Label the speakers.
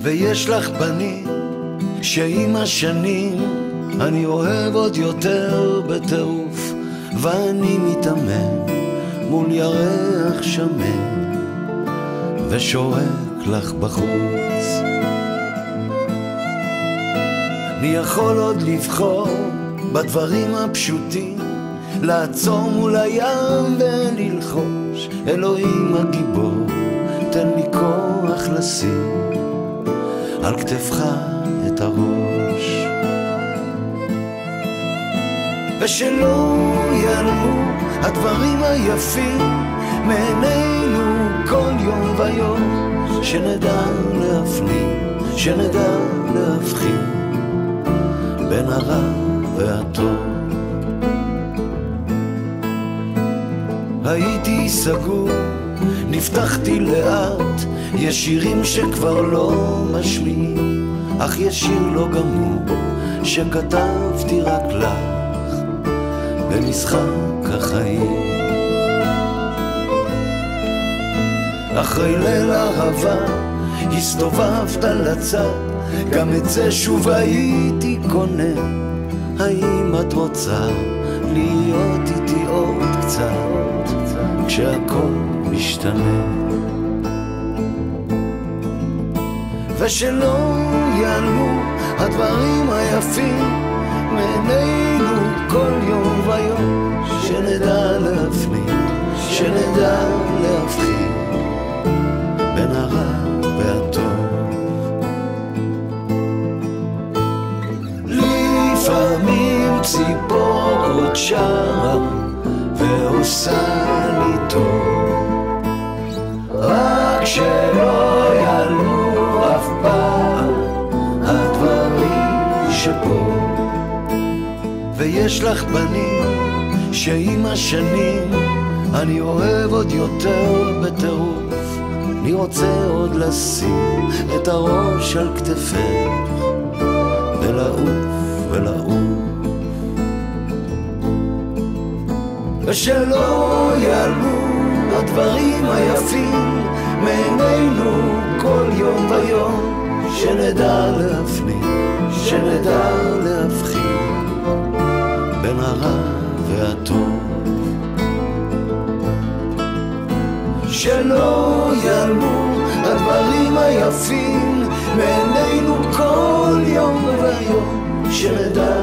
Speaker 1: ויש לך פנים שעם השנים אני אוהב עוד יותר בטירוף, ואני מתאמן מול ירח שמן ושורק לך בחוץ. מי יכול עוד לבחור בדברים הפשוטים, לעצור מול הים וללחוש, אלוהים הגיבור, תן לי כוח לשים על כתפך את הראש, ושלא ייעלמו הדברים היפים מעינינו כל יום ויום, שנדע להפנים, שנדע להבחין בין הרע והטוב. הייתי סגור, נפתחתי לאט, יש שירים שכבר לא משמיעים, אך יש שיר לא גמור שכתבתי רק לך במשחק החיים. אחרי ליל אהבה הסתובבת לצד, גם את זה שוב הייתי קונה. האם את רוצה להיות איתי עוד קצת כשהכל משתנה? ושלא ייעלמו הדברים היפים מעינינו כל יום ויום, שנדע להפנים, שנדע להבחין בין הרע והטוב. לפעמים ציפור עוד שרה ועושה לי טוב, רק שלא יעלו אף פעם הדברים שפה. ויש לך בנים שעם השנים אני אוהב עוד יותר בטירוף, אני רוצה עוד לשים את הראש על כתפך ולעוף ולעוף, ושלא ייעלמו הדברים היפים מעינינו כל יום ויום, שנדע להפנים, שנדע להבחין בין הרע והטוב. שלא ייעלמו הדברים היפים מעינינו כל יום ויום, שנדע